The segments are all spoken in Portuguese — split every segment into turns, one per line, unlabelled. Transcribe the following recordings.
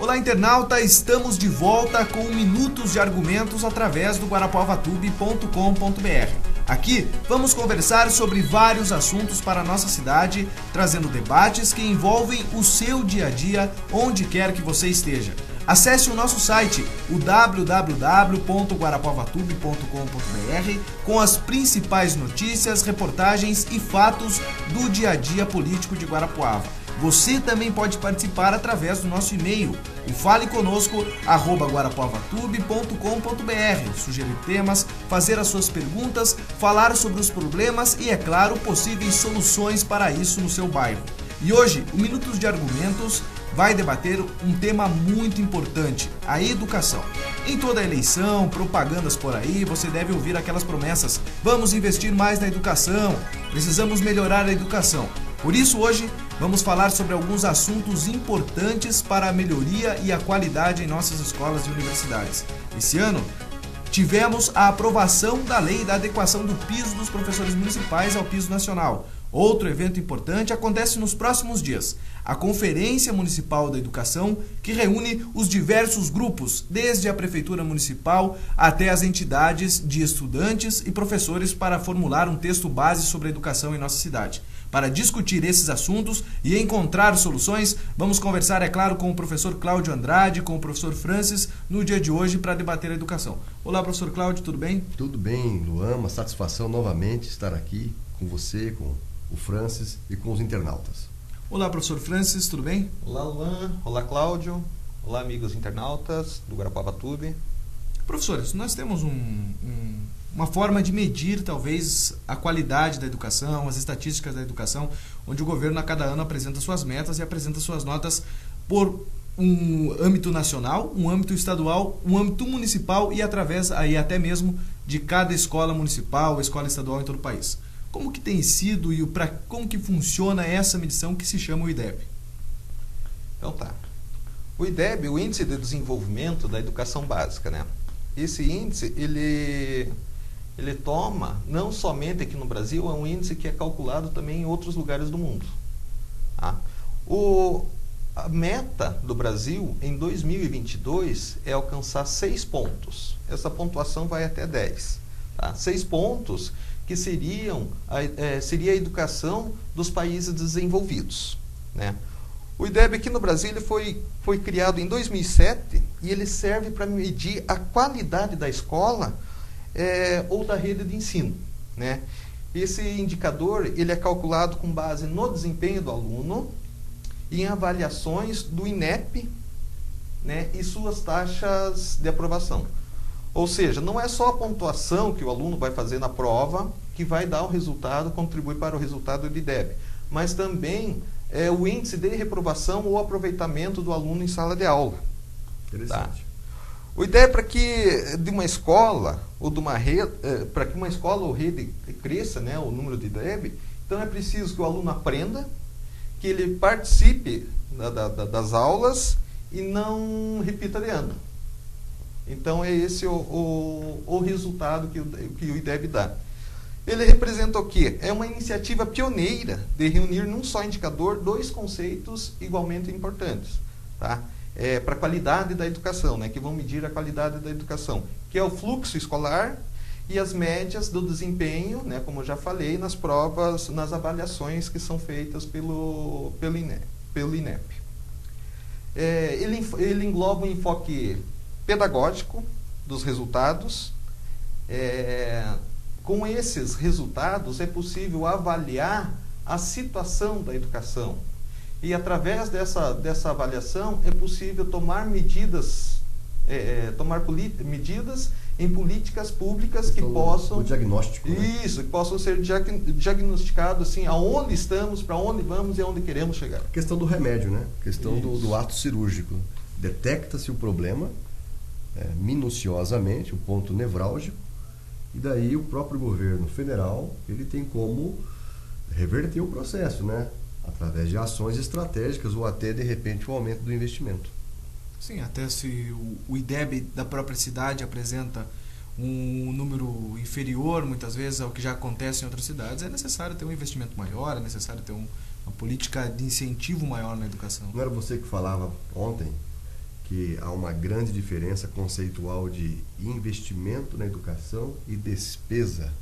Olá, internauta! Estamos de volta com minutos de argumentos através do guarapuavatube.com.br. Aqui vamos conversar sobre vários assuntos para a nossa cidade, trazendo debates que envolvem o seu dia a dia, onde quer que você esteja. Acesse o nosso site, o www.guarapuavatube.com.br, com as principais notícias, reportagens e fatos do dia a dia político de Guarapuava. Você também pode participar através do nosso e-mail, o faleconosco@guarapuavatube.com.br, sugerir temas, fazer as suas perguntas, falar sobre os problemas e, é claro, possíveis soluções para isso no seu bairro. E hoje, o Minutos de Argumentos vai debater um tema muito importante, a educação. Em toda eleição, propagandas por aí, você deve ouvir aquelas promessas: vamos investir mais na educação, precisamos melhorar a educação. Por isso, hoje, vamos falar sobre alguns assuntos importantes para a melhoria e a qualidade em nossas escolas e universidades. Esse ano, tivemos a aprovação da lei da adequação do piso dos professores municipais ao piso nacional. Outro evento importante acontece nos próximos dias, a Conferência Municipal da Educação, que reúne os diversos grupos, desde a Prefeitura Municipal até as entidades de estudantes e professores, para formular um texto base sobre a educação em nossa cidade. Para discutir esses assuntos e encontrar soluções, vamos conversar, é claro, com o professor Cláudio Andrade, com o professor Francis, no dia de hoje, para debater a educação. Olá, professor Cláudio, tudo bem?
Tudo bem, Luan, uma satisfação novamente estar aqui com você, com o Francis e com os internautas.
Olá, professor Francis, tudo bem?
Olá, Luan. Olá, Cláudio. Olá, amigos internautas do Guarapuavatube.
Professores, nós temos uma forma de medir, talvez, a qualidade da educação, as estatísticas da educação, onde o governo a cada ano apresenta suas metas e apresenta suas notas por um âmbito nacional, um âmbito estadual, um âmbito municipal e através aí até mesmo de cada escola municipal, escola estadual em todo o país. Como que tem sido e como que funciona essa medição que se chama o IDEB?
Então tá. O IDEB, o Índice de Desenvolvimento da Educação Básica, né? Esse índice, ele toma, não somente aqui no Brasil, é um índice que é calculado também em outros lugares do mundo. Tá? A meta do Brasil em 2022 é alcançar 6 pontos. Essa pontuação vai até 10. Tá? 6 pontos que seria a educação dos países desenvolvidos. Né? O IDEB aqui no Brasil ele foi criado em 2007 e ele serve para medir a qualidade da escola ou da rede de ensino. Né? Esse indicador ele é calculado com base no desempenho do aluno e em avaliações do INEP, né, e suas taxas de aprovação. Ou seja, não é só a pontuação que o aluno vai fazer na prova que vai dar o resultado, contribui para o resultado do IDEB, mas também o índice de reprovação ou aproveitamento do aluno em sala de aula.
Interessante.
Tá? O IDEB, para que de uma escola ou de uma rede, para que uma escola ou rede cresça, né, o número de IDEB, então é preciso que o aluno aprenda, que ele participe das aulas e não repita de ano. Então é esse o resultado que o IDEB dá. Ele representa o quê? É uma iniciativa pioneira de reunir num só indicador 2 conceitos igualmente importantes, tá? Para a qualidade da educação, né? Que vão medir a qualidade da educação, que é o fluxo escolar e as médias do desempenho, né? Como eu já falei, nas provas, nas avaliações que são feitas pelo INEP. Ele engloba um enfoque pedagógico dos resultados. Com esses resultados é possível avaliar a situação da educação e através dessa avaliação é possível tomar medidas em políticas públicas que possam...
O diagnóstico.
Isso, que possam ser diagnosticados assim, aonde estamos, para onde vamos e aonde queremos chegar.
A questão do remédio, né? A questão do ato cirúrgico. Detecta-se o problema minuciosamente, o ponto nevrálgico, e daí o próprio governo federal ele tem como reverter o processo, né? Através de ações estratégicas ou até, de repente, o aumento do investimento.
Sim, até se o IDEB da própria cidade apresenta um número inferior, muitas vezes, ao que já acontece em outras cidades, é necessário ter um investimento maior, é necessário ter uma política de incentivo maior na educação.
Não era você que falava ontem que há uma grande diferença conceitual de investimento na educação e despesa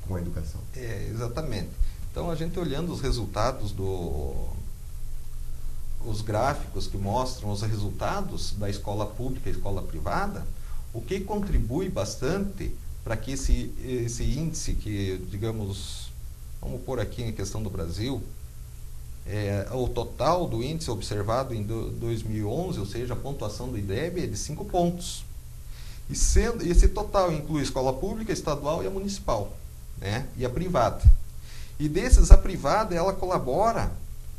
com a educação.
Exatamente. Então, a gente olhando os resultados os gráficos que mostram os resultados da escola pública e escola privada, o que contribui bastante para que esse índice que, digamos, vamos pôr aqui em questão do Brasil, o total do índice observado em 2011, ou seja, a pontuação do IDEB é de 5 pontos. E esse total inclui a escola pública, estadual e a municipal, né? E a privada. E desses, a privada, ela colabora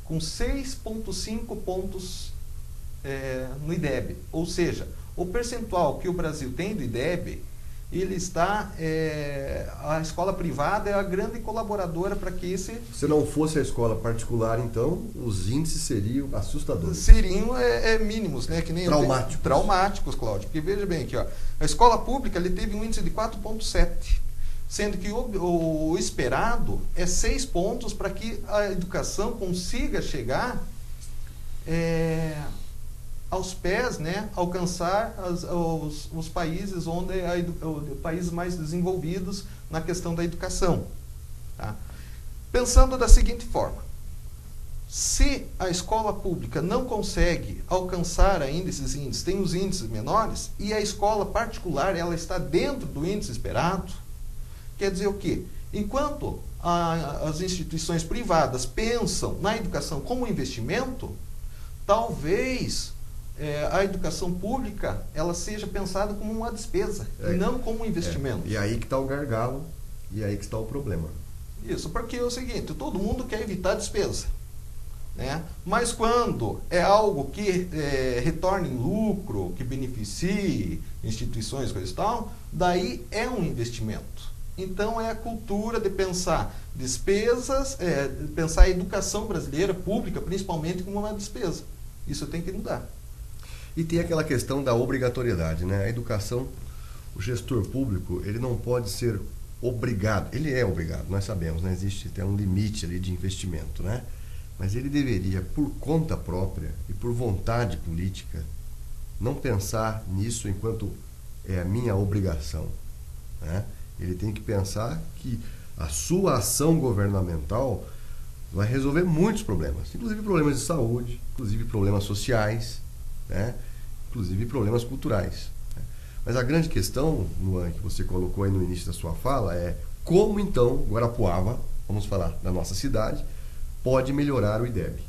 com 6,5 pontos no IDEB. Ou seja, o percentual que o Brasil tem do IDEB, ele está, a escola privada é a grande colaboradora para que esse...
Se não fosse a escola particular, então, os índices seriam assustadores.
Seriam mínimos, né? Que nem
traumáticos.
Traumáticos, Cláudio. Porque veja bem aqui, ó, a escola pública ele teve um índice de 4,7, sendo que o esperado é 6 pontos para que a educação consiga chegar aos pés, né, alcançar os países onde países mais desenvolvidos na questão da educação. Tá? Pensando da seguinte forma: se a escola pública não consegue alcançar ainda esses índices, tem os índices menores, e a escola particular ela está dentro do índice esperado, quer dizer o quê? Enquanto as instituições privadas pensam na educação como investimento, talvez a educação pública ela seja pensada como uma despesa e não como um investimento.
E aí que está o gargalo, e aí que está o problema.
Isso, porque é o seguinte, todo mundo quer evitar despesa, né? Mas quando é algo que retorne em lucro, que beneficie instituições, coisa e tal, daí é um investimento. Então é a cultura de pensar despesas, pensar a educação brasileira, pública, principalmente, como uma despesa. Isso tem que mudar.
E tem aquela questão da obrigatoriedade, né? A educação, o gestor público, ele não pode ser obrigado. Ele é obrigado, nós sabemos, né? Existe até um limite ali de investimento, né? Mas ele deveria, por conta própria e por vontade política, não pensar nisso enquanto é a minha obrigação, né? Ele tem que pensar que a sua ação governamental vai resolver muitos problemas, inclusive problemas de saúde, inclusive problemas sociais, né? Inclusive problemas culturais. Né? Mas a grande questão, Luan, que você colocou aí no início da sua fala, é como então Guarapuava, vamos falar da nossa cidade, pode melhorar o IDEB.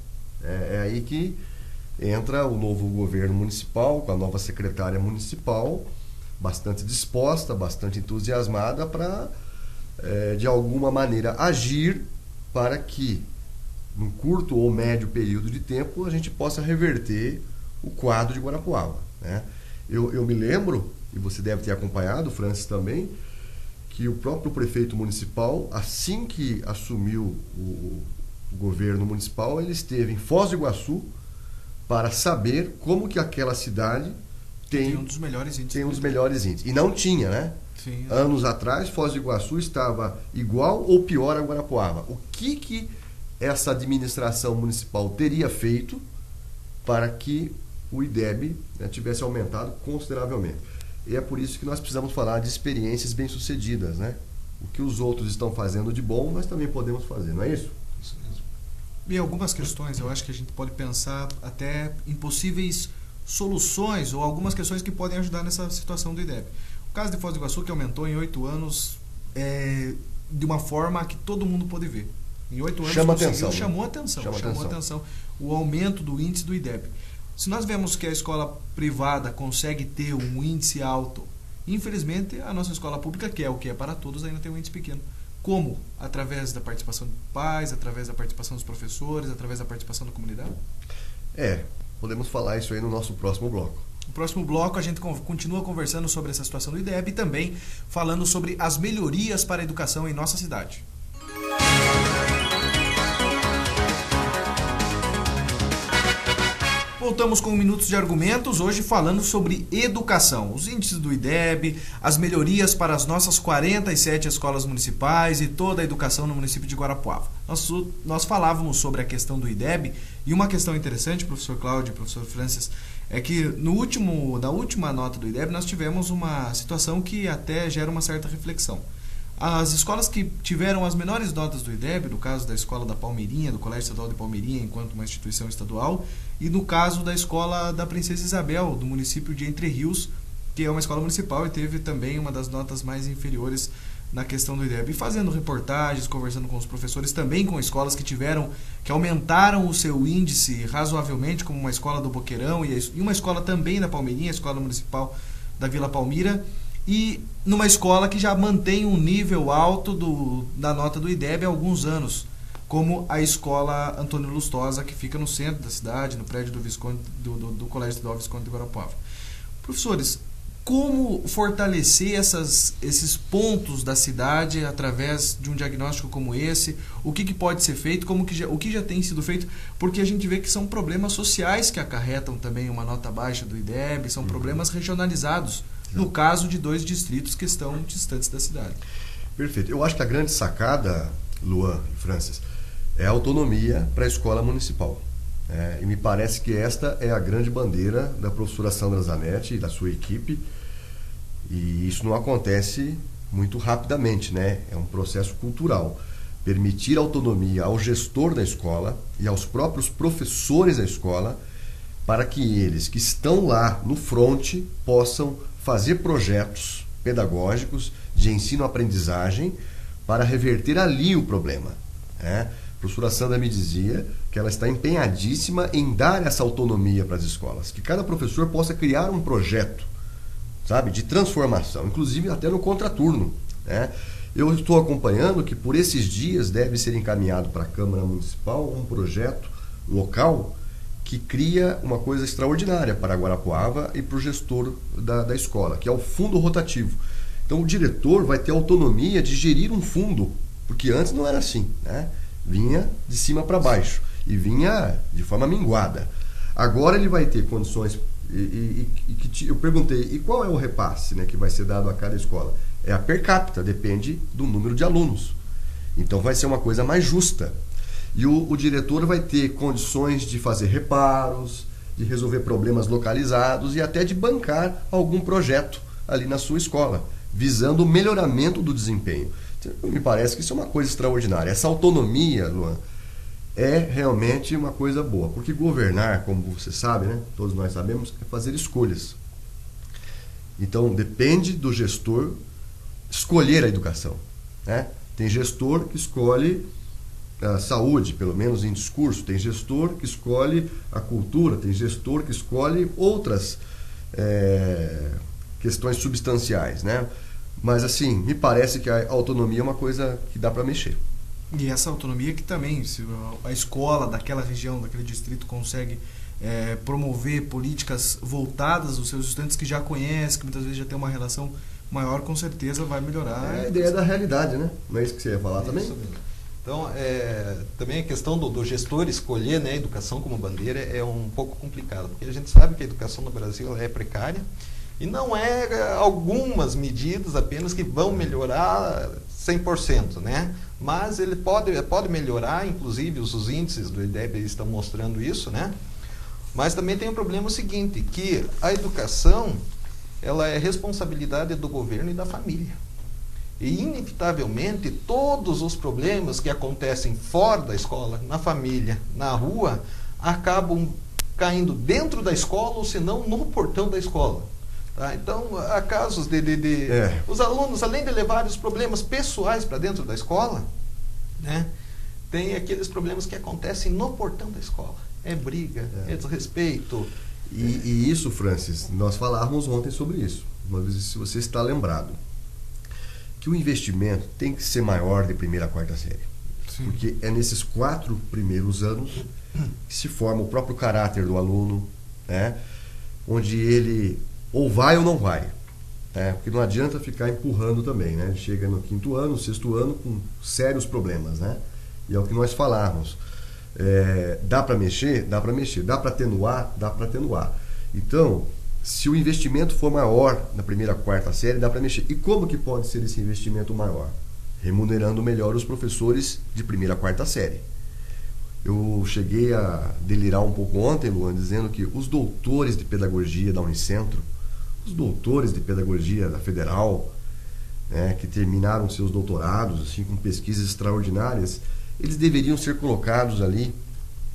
É aí que entra o novo governo municipal, com a nova secretária municipal, bastante disposta, bastante entusiasmada para, de alguma maneira, agir para que, num curto ou médio período de tempo, a gente possa reverter o quadro de Guarapuava, né? Eu me lembro, e você deve ter acompanhado, Francis também, que o próprio prefeito municipal, assim que assumiu o governo municipal, ele esteve em Foz do Iguaçu para saber como que aquela cidade tem
um dos melhores índices.
Tem um dos melhores índices. E não tinha, né?
Sim.
Anos atrás, Foz do Iguaçu estava igual ou pior a Guarapuava. O que essa administração municipal teria feito para que o IDEB, né, tivesse aumentado consideravelmente? E é por isso que nós precisamos falar de experiências bem-sucedidas, né? O que os outros estão fazendo de bom, nós também podemos fazer, não é isso?
Isso mesmo.
E algumas questões, eu acho que a gente pode pensar até em possíveis soluções ou algumas questões que podem ajudar nessa situação do IDEB. O caso de Foz do Iguaçu, que aumentou em 8 anos de uma forma que todo mundo pôde ver. Em 8 anos chamou atenção o aumento do índice do IDEB. Se nós vemos que a escola privada consegue ter um índice alto, infelizmente a nossa escola pública, que é o que é para todos, ainda tem um índice pequeno. Como? Através da participação de pais, através da participação dos professores, através da participação da comunidade?
Podemos falar isso aí no nosso próximo bloco.
No próximo bloco a gente continua conversando sobre essa situação do IDEB e também falando sobre as melhorias para a educação em nossa cidade. Voltamos com Minutos de Argumentos, hoje falando sobre educação, os índices do IDEB, as melhorias para as nossas 47 escolas municipais e toda a educação no município de Guarapuava. Nós falávamos sobre a questão do IDEB e uma questão interessante, professor Cláudio e professor Francis, é que na última nota do IDEB nós tivemos uma situação que até gera uma certa reflexão. As escolas que tiveram as menores notas do IDEB, no caso da escola da Palmeirinha, do Colégio Estadual de Palmeirinha, enquanto uma instituição estadual, e no caso da escola da Princesa Isabel, do município de Entre Rios, que é uma escola municipal e teve também uma das notas mais inferiores na questão do IDEB. E fazendo reportagens, conversando com os professores, também com escolas que aumentaram o seu índice razoavelmente, como uma escola do Boqueirão e uma escola também da Palmeirinha, a escola municipal da Vila Palmira, e numa escola que já mantém um nível alto da nota do IDEB há alguns anos, como a escola Antônio Lustosa, que fica no centro da cidade, no prédio do Colégio Estadual Visconde de Guarapuava. Professores, como fortalecer esses pontos da cidade através de um diagnóstico como esse? O que pode ser feito? O que já tem sido feito? Porque a gente vê que são problemas sociais que acarretam também uma nota baixa do IDEB, são problemas regionalizados, no caso de 2 distritos que estão distantes da cidade.
Perfeito. Eu acho que a grande sacada, Luan e Francis, é a autonomia para a escola municipal. E me parece que esta é a grande bandeira da professora Sandra Zanetti e da sua equipe, e isso não acontece muito rapidamente, né? É um processo cultural. Permitir autonomia ao gestor da escola e aos próprios professores da escola, para que eles que estão lá no fronte possam fazer projetos pedagógicos de ensino-aprendizagem para reverter ali o problema. A professora Sandra me dizia que ela está empenhadíssima em dar essa autonomia para as escolas, que cada professor possa criar um projeto, sabe, de transformação, inclusive até no contraturno. Eu estou acompanhando que por esses dias deve ser encaminhado para a Câmara Municipal um projeto local que cria uma coisa extraordinária para Guarapuava e para o gestor da escola, que é o fundo rotativo. Então o diretor vai ter autonomia de gerir um fundo, porque antes não era assim, né? Vinha de cima para baixo e vinha de forma minguada. Agora ele vai ter condições, eu perguntei, e qual é o repasse, né, que vai ser dado a cada escola? É a per capita, depende do número de alunos. Então vai ser uma coisa mais justa. E o diretor vai ter condições de fazer reparos, de resolver problemas localizados e até de bancar algum projeto ali na sua escola, visando o melhoramento do desempenho. Então, me parece que isso é uma coisa extraordinária. Essa autonomia, Luan, é realmente uma coisa boa, porque governar, como você sabe, né, todos nós sabemos, é fazer escolhas. Então, depende do gestor escolher a educação, né? Tem gestor que escolhe a saúde, pelo menos em discurso, tem gestor que escolhe a cultura, tem gestor que escolhe outras questões substanciais, né? Mas assim, me parece que a autonomia é uma coisa que dá para mexer.
E essa autonomia que também, se a escola daquela região, daquele distrito consegue promover políticas voltadas aos seus estudantes que já conhecem, que muitas vezes já tem uma relação maior, com certeza vai melhorar.
É a ideia da realidade, né? Não é isso que você ia falar também?
Isso mesmo. Então, também a questão do gestor escolher, né, a educação como bandeira é um pouco complicado, porque a gente sabe que a educação no Brasil é precária e não é algumas medidas apenas que vão melhorar 100%, né? Mas ele pode melhorar, inclusive os índices do IDEB estão mostrando isso, né? Mas também tem o problema seguinte, que a educação ela é responsabilidade do governo e da família. E, inevitavelmente, todos os problemas que acontecem fora da escola, na família, na rua, acabam caindo dentro da escola ou, se não, no portão da escola. Tá? Então, há casos os alunos, além de levar os problemas pessoais para dentro da escola, né, tem aqueles problemas que acontecem no portão da escola. É briga, é desrespeito.
E isso, Francis, nós falávamos ontem sobre isso. Uma vez, se você está lembrado, que o investimento tem que ser maior de primeira a quarta série. Sim. Porque é nesses 4 primeiros anos que se forma o próprio caráter do aluno, né? Onde ele ou vai ou não vai. Porque não adianta ficar empurrando também, né? Ele chega no 5º ano, 6º ano com sérios problemas, né? E é o que nós falávamos. Dá para mexer? Dá para mexer. Dá para atenuar? Dá para atenuar. Então, se o investimento for maior na primeira, quarta série, dá para mexer. E como que pode ser esse investimento maior? Remunerando melhor os professores de primeira, quarta série. Eu cheguei a delirar um pouco ontem, Luan, dizendo que os doutores de pedagogia da Unicentro, os doutores de pedagogia da Federal, né, que terminaram seus doutorados assim, com pesquisas extraordinárias, eles deveriam ser colocados ali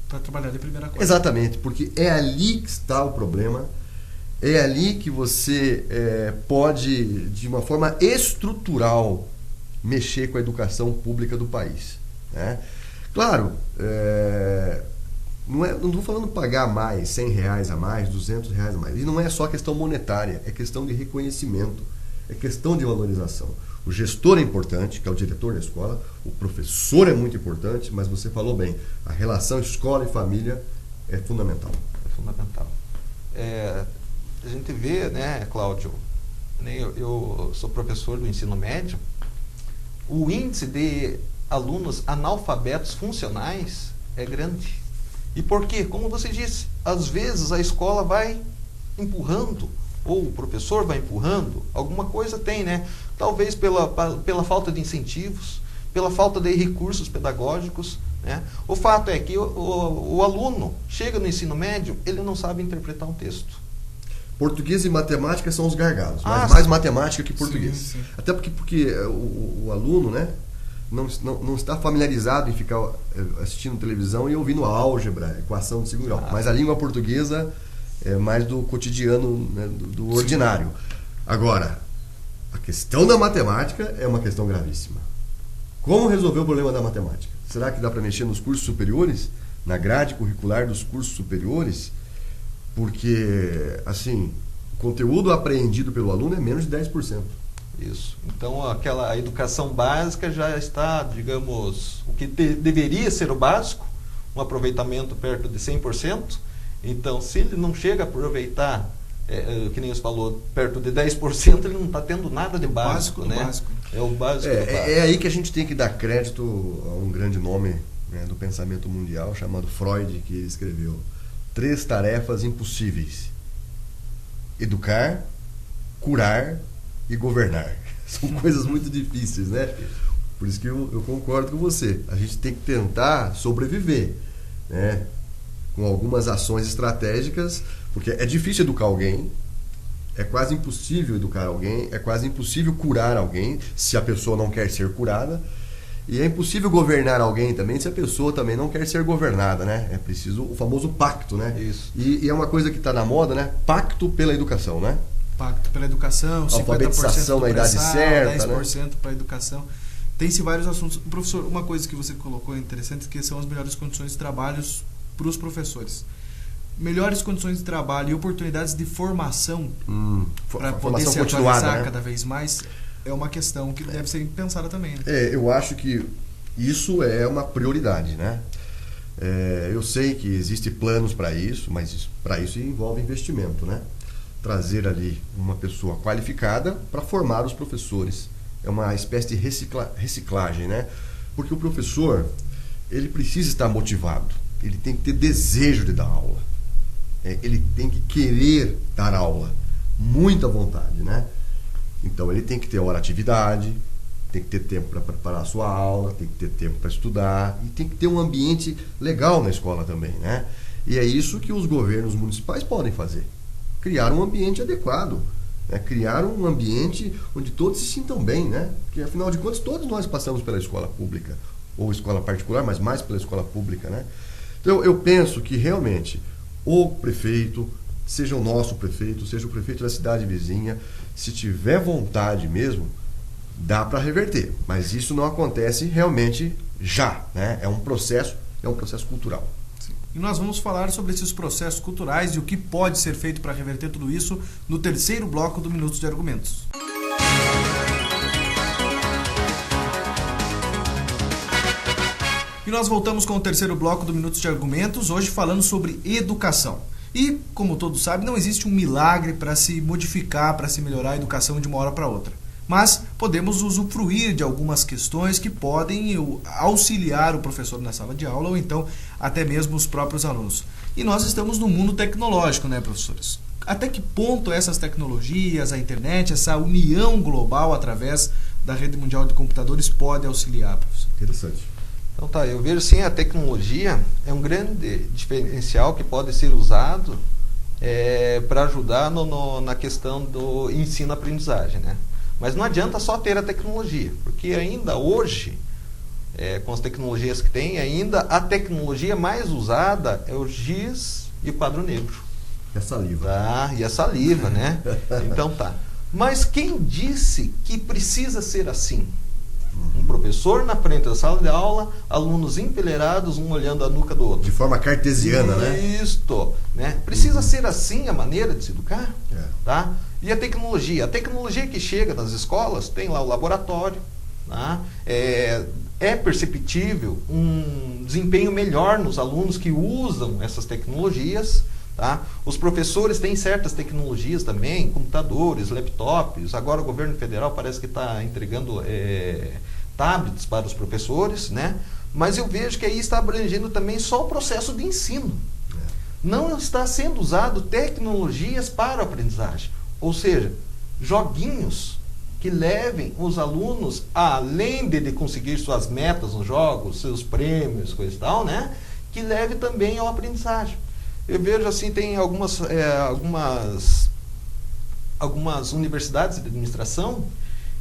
para trabalhar de primeira quarta.
Exatamente, porque é ali que está o problema, é ali que você pode, de uma forma estrutural, mexer com a educação pública do país, né? Claro, não estou falando pagar mais, R$100 a mais, R$200 a mais. E não é só questão monetária, é questão de reconhecimento, é questão de valorização. O gestor é importante, que é o diretor da escola, o professor é muito importante, mas você falou bem, a relação escola e família é fundamental.
É fundamental. A gente vê, né, Cláudio, eu sou professor do ensino médio, o índice de alunos analfabetos funcionais é grande. E por quê? Como você disse, às vezes a escola vai empurrando, ou o professor vai empurrando, alguma coisa tem, né? Talvez pela falta de incentivos, pela falta de recursos pedagógicos, né? O fato é que o aluno chega no ensino médio, ele não sabe interpretar um texto.
Português e matemática são os gargalos, mas mais matemática que português.
Sim.
Até porque o aluno, né, não está familiarizado em ficar assistindo televisão e ouvindo álgebra, equação de segundo grau. Mas a língua portuguesa é mais do cotidiano, né, do ordinário. Agora, a questão da matemática é uma questão gravíssima. Como resolver o problema da matemática? Será que dá para mexer nos cursos superiores? Na grade curricular dos cursos superiores? Porque, assim, o conteúdo apreendido pelo aluno é menos de 10%.
Isso. Então, a educação básica já está, digamos, o que deveria ser o básico, um aproveitamento perto de 100%. Então, se ele não chega a aproveitar, que nem você falou, perto de 10%, ele não está tendo nada de básico, né?
Básico.
É o básico do básico.
É aí que a gente tem que dar crédito a um grande nome, né, do pensamento mundial, chamado Freud, que ele escreveu 3 tarefas impossíveis: educar, curar e governar. São coisas muito difíceis, né? Por isso que eu concordo com você. A gente tem que tentar sobreviver, né, com algumas ações estratégicas, porque é difícil educar alguém, é quase impossível educar alguém, é quase impossível curar alguém se a pessoa não quer ser curada, e é impossível governar alguém também se a pessoa também não quer ser governada, né? É preciso o famoso pacto, né?
Isso.
E é uma coisa que está na moda, né? Pacto pela educação, né?
Pacto pela educação, 50%
alfabetização na idade certa,
10%, né, para a educação. Tem-se vários assuntos. Professor, uma coisa que você colocou interessante, que são as melhores condições de trabalho para os professores. Melhores condições de trabalho e oportunidades de formação para poder se atualizar, né, cada vez mais, é uma questão que deve ser pensada também, né?
Eu acho que isso é uma prioridade, né? Eu sei que existem planos para isso, mas para isso envolve investimento, né? Trazer ali uma pessoa qualificada para formar os professores. É uma espécie de reciclagem, né? Porque o professor, ele precisa estar motivado, ele tem que ter desejo de dar aula, ele tem que querer dar aula, muita vontade, né? Então ele tem que ter hora atividade, tem que ter tempo para preparar a sua aula, tem que ter tempo para estudar e tem que ter um ambiente legal na escola também, né? E é isso que os governos municipais podem fazer. Criar um ambiente adequado, né? Criar um ambiente onde todos se sintam bem, né? Porque afinal de contas todos nós passamos pela escola pública ou escola particular, mas mais pela escola pública, né? Então eu penso que realmente o prefeito, seja o nosso prefeito, seja o prefeito da cidade vizinha, se tiver vontade mesmo, dá para reverter, mas isso não acontece realmente já, né? É um processo cultural.
E nós vamos falar sobre esses processos culturais e o que pode ser feito para reverter tudo isso no terceiro bloco do Minutos de Argumentos. E nós voltamos com o terceiro bloco do Minutos de Argumentos, hoje falando sobre educação. E, como todos sabem, não existe um milagre para se modificar, para se melhorar a educação de uma hora para outra. mas podemos usufruir de algumas questões que podem auxiliar o professor na sala de aula ou então até mesmo os próprios alunos. E nós estamos no mundo tecnológico, né, professores? Até que ponto essas tecnologias, a internet, essa união global através da rede mundial de computadores pode auxiliar, professor?
Interessante.
Então tá, eu vejo sim, a tecnologia é um grande diferencial que pode ser usado para ajudar na questão do ensino-aprendizagem, né? Mas não adianta só ter a tecnologia, porque ainda hoje, com as tecnologias que tem, ainda a tecnologia mais usada é o giz e o quadro negro.
E a saliva.
E a saliva, né? Então tá. Mas quem disse que precisa ser assim? Um professor na frente da sala de aula, alunos enfileirados, um olhando a nuca do outro.
De forma cartesiana, né?
Isto, né? Precisa ser assim a maneira de se educar, tá? E a tecnologia que chega nas escolas, tem lá o laboratório, tá? É perceptível um desempenho melhor nos alunos que usam essas tecnologias, tá? Os professores têm certas tecnologias também, computadores, laptops. Agora o governo federal parece que está entregando tablets para os professores, né? Mas eu vejo que aí está abrangendo também só o processo de ensino. Não está sendo usado tecnologias para a aprendizagem. Ou seja, joguinhos que levem os alunos, além de conseguir suas metas nos jogos, seus prêmios, coisa e tal, né? Que leve também ao aprendizagem. Eu vejo assim, tem algumas universidades de administração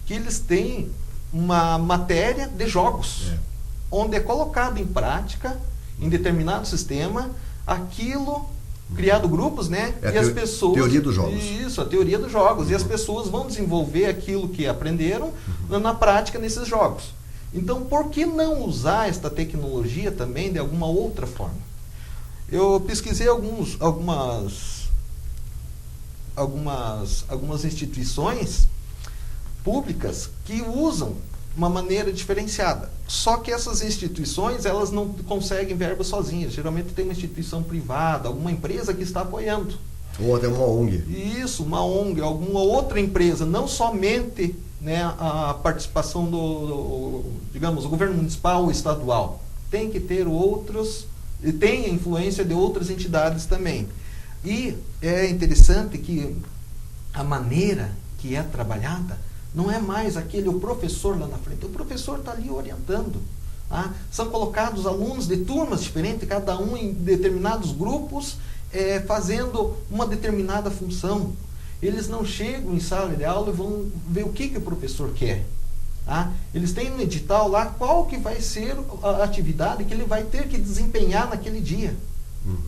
que eles têm uma matéria de jogos, onde é colocado em prática, em determinado sistema, aquilo, criado grupos, né? E as pessoas...
Teoria dos jogos.
Isso, a teoria dos jogos. E as pessoas vão desenvolver aquilo que aprenderam na prática nesses jogos. Então, por que não usar esta tecnologia também de alguma outra forma? Eu pesquisei algumas instituições públicas que usam uma maneira diferenciada. Só que essas instituições, elas não conseguem verba sozinhas. Geralmente tem uma instituição privada, alguma empresa que está apoiando.
Ou até uma ONG.
Isso, uma ONG, alguma outra empresa, não somente, né, a participação digamos, o governo municipal ou estadual. Tem que ter outros... E tem a influência de outras entidades também. E é interessante que a maneira que é trabalhada não é mais o professor lá na frente. O professor está ali orientando. Tá? São colocados alunos de turmas diferentes, cada um em determinados grupos, fazendo uma determinada função. Eles não chegam em sala de aula e vão ver o que o professor quer. Tá? Eles têm no edital lá qual que vai ser a atividade que ele vai ter que desempenhar naquele dia.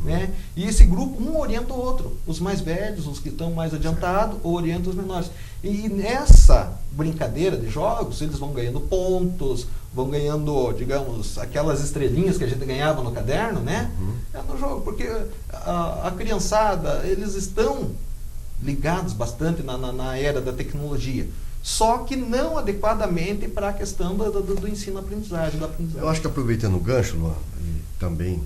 Né? E esse grupo, um orienta o outro. Os mais velhos, os que estão mais adiantados, orientam os menores. E nessa brincadeira de jogos, eles vão ganhando pontos, vão ganhando, digamos, aquelas estrelinhas que a gente ganhava no caderno, né? No jogo, porque a criançada, eles estão ligados bastante na era da tecnologia. Só que não adequadamente para a questão do ensino-aprendizagem, da aprendizagem.
Eu acho que aproveitando o gancho, Luan, e também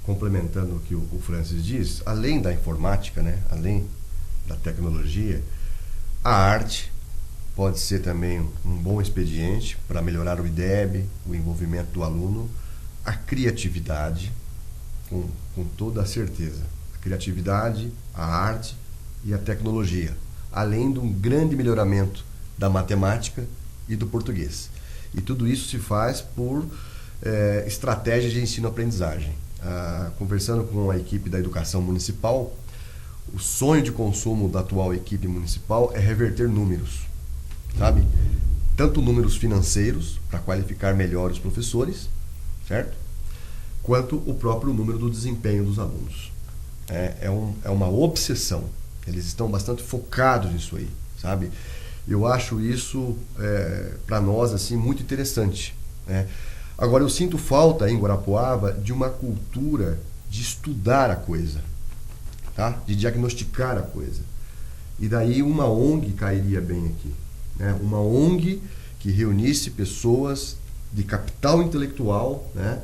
complementando o que o Francis diz, além da informática, né, além da tecnologia, a arte pode ser também um bom expediente para melhorar o IDEB, o envolvimento do aluno, a criatividade, com toda a certeza. A criatividade, a arte e a tecnologia, além de um grande melhoramento da matemática e do português. E tudo isso se faz por estratégias de ensino-aprendizagem. Conversando com a equipe da educação municipal, o sonho de consumo da atual equipe municipal é reverter números, sabe? Tanto números financeiros, para qualificar melhor os professores, certo? Quanto o próprio número do desempenho dos alunos. É uma obsessão. Eles estão bastante focados nisso aí, sabe? Eu acho isso, para nós, assim, muito interessante, né? Agora, eu sinto falta em Guarapuava de uma cultura de estudar a coisa, tá? De diagnosticar a coisa. E daí uma ONG cairia bem aqui, né? Uma ONG que reunisse pessoas de capital intelectual, né?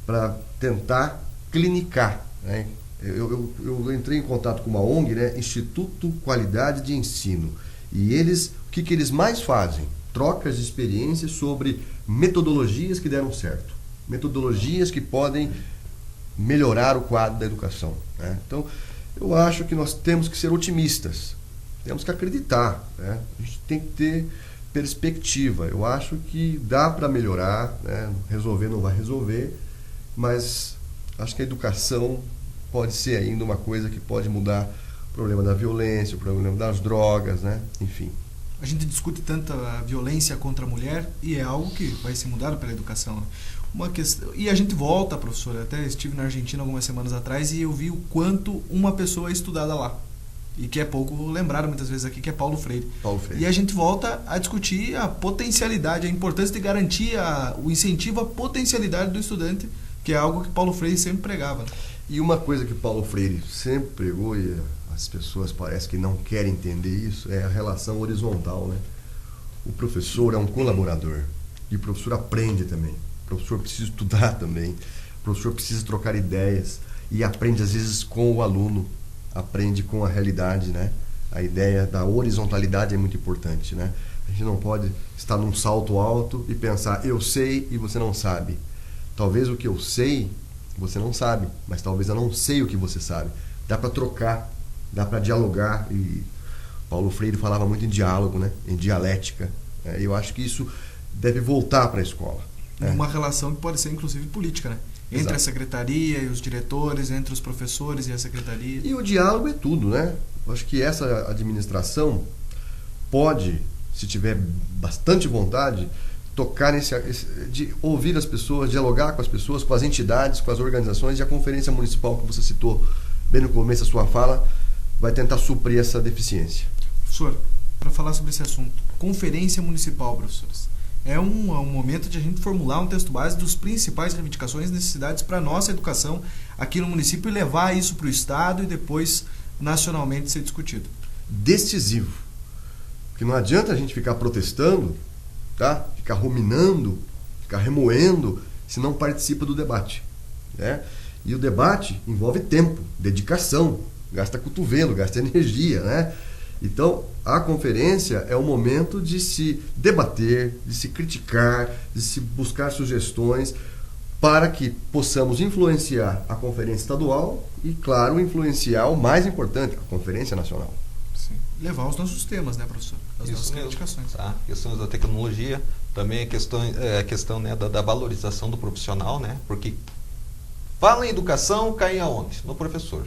Para tentar clinicar, né? Eu entrei em contato com uma ONG, né? Instituto Qualidade de Ensino. E eles, o que eles mais fazem? Trocas de experiências sobre metodologias que deram certo. Metodologias que podem melhorar o quadro da educação, né? Então, eu acho que nós temos que ser otimistas. Temos que acreditar, né? A gente tem que ter perspectiva. Eu acho que dá para melhorar, né? Resolver não vai resolver, mas acho que a educação pode ser ainda uma coisa que pode mudar o problema da violência, o problema das drogas, né? Enfim.
A gente discute tanto a violência contra a mulher e é algo que vai ser mudado pela educação. Uma questão, e a gente volta, professor, até estive na Argentina algumas semanas atrás e eu vi o quanto uma pessoa é estudada lá. E que é pouco lembrado muitas vezes aqui, que é Paulo Freire.
Paulo Freire.
E a gente volta a discutir a potencialidade, a importância de garantir o incentivo à potencialidade do estudante, que é algo que Paulo Freire sempre pregava.
E uma coisa que Paulo Freire sempre pregou, e as pessoas parece que não querem entender isso, é a relação horizontal, né? O professor é um colaborador e o professor aprende também. O professor precisa estudar também. O professor precisa trocar ideias e aprende às vezes com o aluno, aprende com a realidade, né? A ideia da horizontalidade é muito importante, né? A gente não pode estar num salto alto e pensar, eu sei e você não sabe. Talvez o que eu sei você não sabe, mas talvez eu não sei o que você sabe. Dá para trocar, dá para dialogar. E Paulo Freire falava muito em diálogo, né? Em dialética. Eu acho que isso deve voltar para a escola, né?
Uma relação que pode ser inclusive política, né? Entre
Exato.
a secretaria e os diretores, entre os professores e a secretaria.
E o diálogo é tudo, né? Eu acho que essa administração pode, se tiver bastante vontade, tocar de ouvir as pessoas, dialogar com as pessoas, com as entidades, com as organizações, e a conferência municipal que você citou bem no começo da sua fala vai tentar suprir essa deficiência.
Professor, para falar sobre esse assunto, conferência municipal, professores, é um momento de a gente formular um texto base dos principais reivindicações e necessidades para a nossa educação aqui no município e levar isso para o Estado e depois nacionalmente ser discutido.
Decisivo. Porque não adianta a gente ficar protestando, tá? Ficar ruminando, ficar remoendo, se não participa do debate, né? E o debate envolve tempo, dedicação, gasta cotovelo, gasta energia, né? Então, a conferência é o momento de se debater, de se criticar, de se buscar sugestões para que possamos influenciar a conferência estadual e, claro, influenciar o mais importante, a conferência nacional.
Sim. Levar os nossos temas, né, professor? As nossas reivindicações.
Tá? Questões da tecnologia, também a questão né, da valorização do profissional, né? Porque fala em educação, cai aonde? No professor.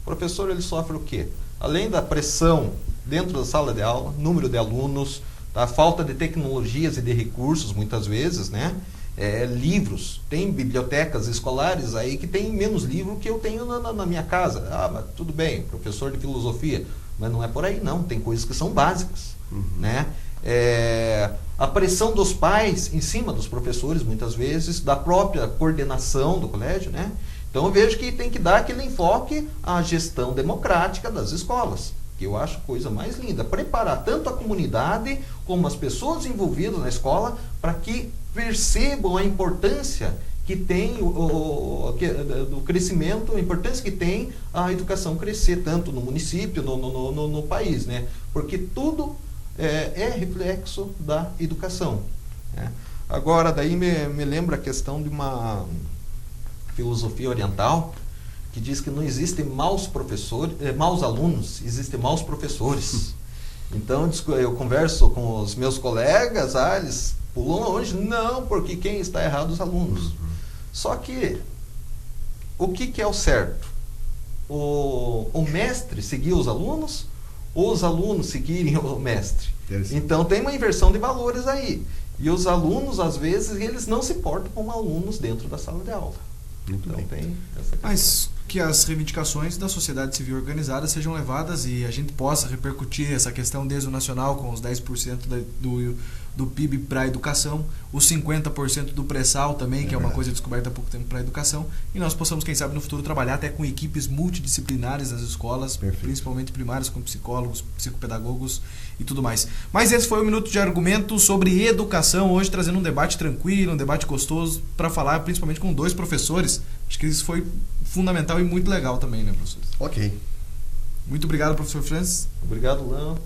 O professor ele sofre o quê? Além da pressão dentro da sala de aula, número de alunos, tá? Falta de tecnologias e de recursos, muitas vezes, né? Livros, tem bibliotecas escolares aí que tem menos livro que eu tenho na minha casa. Ah, mas tudo bem, professor de filosofia, mas não é por aí não, tem coisas que são básicas, né? A pressão dos pais em cima dos professores, muitas vezes, da própria coordenação do colégio, né? Então eu vejo que tem que dar aquele enfoque à gestão democrática das escolas, que eu acho coisa mais linda, preparar tanto a comunidade como as pessoas envolvidas na escola para que percebam a importância que tem do crescimento, a importância que tem a educação crescer, tanto no município, no país, né? Porque tudo é reflexo da educação, né? Agora, daí me lembra a questão de uma filosofia oriental que diz que não existem maus professores, maus alunos, existem maus professores. Então eu converso com os meus colegas, eles pulam longe, não, porque quem está errado os alunos. Só que o que é o certo? O mestre seguir os alunos ou os alunos seguirem o mestre? Então tem uma inversão de valores aí. E os alunos, às vezes, eles não se portam como alunos dentro da sala de aula.
Muito bem.
Tem essa questão.
Mas que as reivindicações da sociedade civil organizada sejam levadas e a gente possa repercutir essa questão desde o nacional com os 10% do PIB para a educação, os 50% do pré-sal também, que é uma coisa descoberta há pouco tempo para a educação, e nós possamos, quem sabe, no futuro trabalhar até com equipes multidisciplinares das escolas, principalmente primárias, com psicólogos, psicopedagogos e tudo mais. Mas esse foi o Minuto de Argumento sobre educação, hoje trazendo um debate tranquilo, um debate gostoso, para falar principalmente com 2 professores. Acho que isso foi fundamental e muito legal também, né, professor?
Ok.
Muito obrigado, professor Francis.
Obrigado, Lão.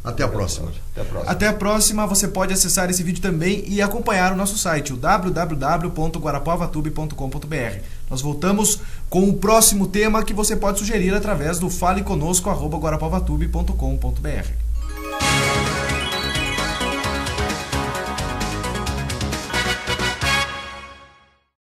Até a próxima.
Até a próxima.
Até a próxima. Você pode acessar esse vídeo também e acompanhar o nosso site, o www.guarapuavatube.com.br. Nós voltamos com o próximo tema que você pode sugerir através do faleconosco@guarapuavatube.com.br.